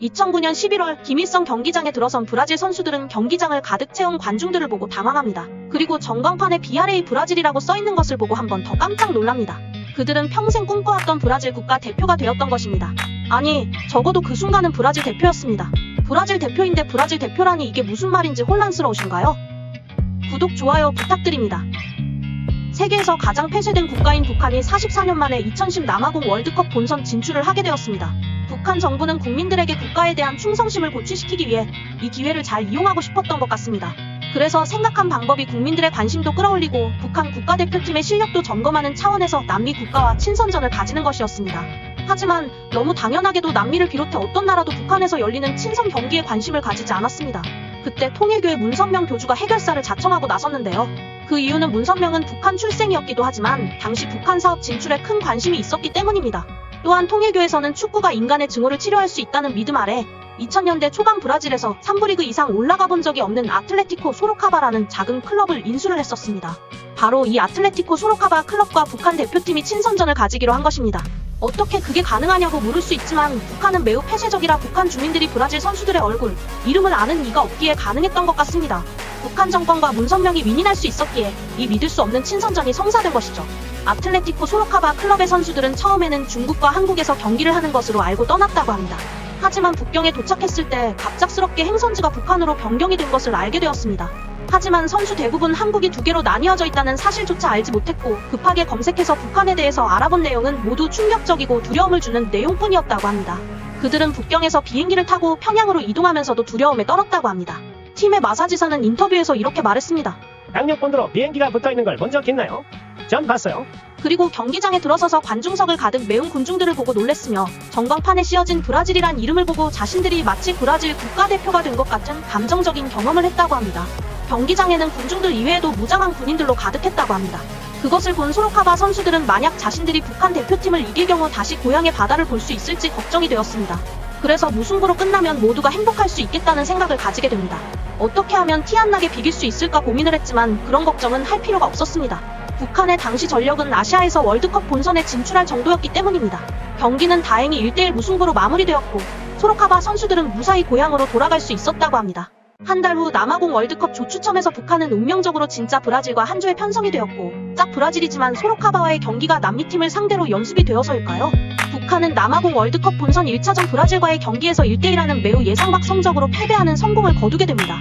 2009년 11월 김일성 경기장에 들어선 브라질 선수들은 경기장을 가득 채운 관중들을 보고 당황합니다. 그리고 전광판에 BRA 브라질이라고 써있는 것을 보고 한 번 더 깜짝 놀랍니다. 그들은 평생 꿈꿔왔던 브라질 국가 대표가 되었던 것입니다. 아니, 적어도 그 순간은 브라질 대표였습니다. 브라질 대표인데 브라질 대표라니 이게 무슨 말인지 혼란스러우신가요? 구독, 좋아요 부탁드립니다. 세계에서 가장 폐쇄된 국가인 북한이 44년 만에 2010 남아공 월드컵 본선 진출을 하게 되었습니다. 북한 정부는 국민들에게 국가에 대한 충성심을 고취시키기 위해 이 기회를 잘 이용하고 싶었던 것 같습니다. 그래서 생각한 방법이 국민들의 관심도 끌어올리고 북한 국가대표팀의 실력도 점검하는 차원에서 남미 국가와 친선전을 가지는 것이었습니다. 하지만 너무 당연하게도 남미를 비롯해 어떤 나라도 북한에서 열리는 친선 경기에 관심을 가지지 않았습니다. 그때 통일교의 문선명 교주가 해결사를 자청하고 나섰는데요. 그 이유는 문선명은 북한 출생이었기도 하지만 당시 북한 사업 진출에 큰 관심이 있었기 때문입니다. 또한 통일교에서는 축구가 인간의 증오를 치료할 수 있다는 믿음 아래 2000년대 초반 브라질에서 3부 리그 이상 올라가 본 적이 없는 아틀레티코 소로카바라는 작은 클럽을 인수를 했었습니다. 바로 이 아틀레티코 소로카바 클럽과 북한 대표팀이 친선전을 가지기로 한 것입니다. 어떻게 그게 가능하냐고 물을 수 있지만 북한은 매우 폐쇄적이라 북한 주민들이 브라질 선수들의 얼굴, 이름을 아는 이가 없기에 가능했던 것 같습니다. 북한 정권과 문선명이 윈윈할 수 있었기에 이 믿을 수 없는 친선전이 성사된 것이죠. 아틀레티코 소로카바 클럽의 선수들은 처음에는 중국과 한국에서 경기를 하는 것으로 알고 떠났다고 합니다. 하지만 북경에 도착했을 때 갑작스럽게 행선지가 북한으로 변경이 된 것을 알게 되었습니다. 하지만 선수 대부분 한국이 두 개로 나뉘어져 있다는 사실조차 알지 못했고 급하게 검색해서 북한에 대해서 알아본 내용은 모두 충격적이고 두려움을 주는 내용뿐이었다고 합니다. 그들은 북경에서 비행기를 타고 평양으로 이동하면서도 두려움에 떨었다고 합니다. 팀의 마사지사는 인터뷰에서 이렇게 말했습니다. 강력본드로 비행기가 붙어있는 걸 본 적 있나요? 전 봤어요. 그리고 경기장에 들어서서 관중석을 가득 메운 군중들을 보고 놀랬으며 전광판에 씌어진 브라질이란 이름을 보고 자신들이 마치 브라질 국가대표가 된 것 같은 감정적인 경험을 했다고 합니다. 경기장에는 군중들 이외에도 무장한 군인들로 가득했다고 합니다. 그것을 본 소로카바 선수들은 만약 자신들이 북한 대표팀을 이길 경우 다시 고향의 바다를 볼 수 있을지 걱정이 되었습니다. 그래서 무승부로 끝나면 모두가 행복할 수 있겠다는 생각을 가지게 됩니다. 어떻게 하면 티 안 나게 비길 수 있을까 고민을 했지만 그런 걱정은 할 필요가 없었습니다. 북한의 당시 전력은 아시아에서 월드컵 본선에 진출할 정도였기 때문입니다. 경기는 다행히 1대1 무승부로 마무리되었고 소로카바 선수들은 무사히 고향으로 돌아갈 수 있었다고 합니다. 한 달 후 남아공 월드컵 조추첨에서 북한은 운명적으로 진짜 브라질과 한 조에 편성이 되었고 짝 브라질이지만 소로카바와의 경기가 남미팀을 상대로 연습이 되어서일까요? 북한은 남아공 월드컵 본선 1차전 브라질과의 경기에서 1대1하는 매우 예상밖 성적으로 패배하는 성공을 거두게 됩니다.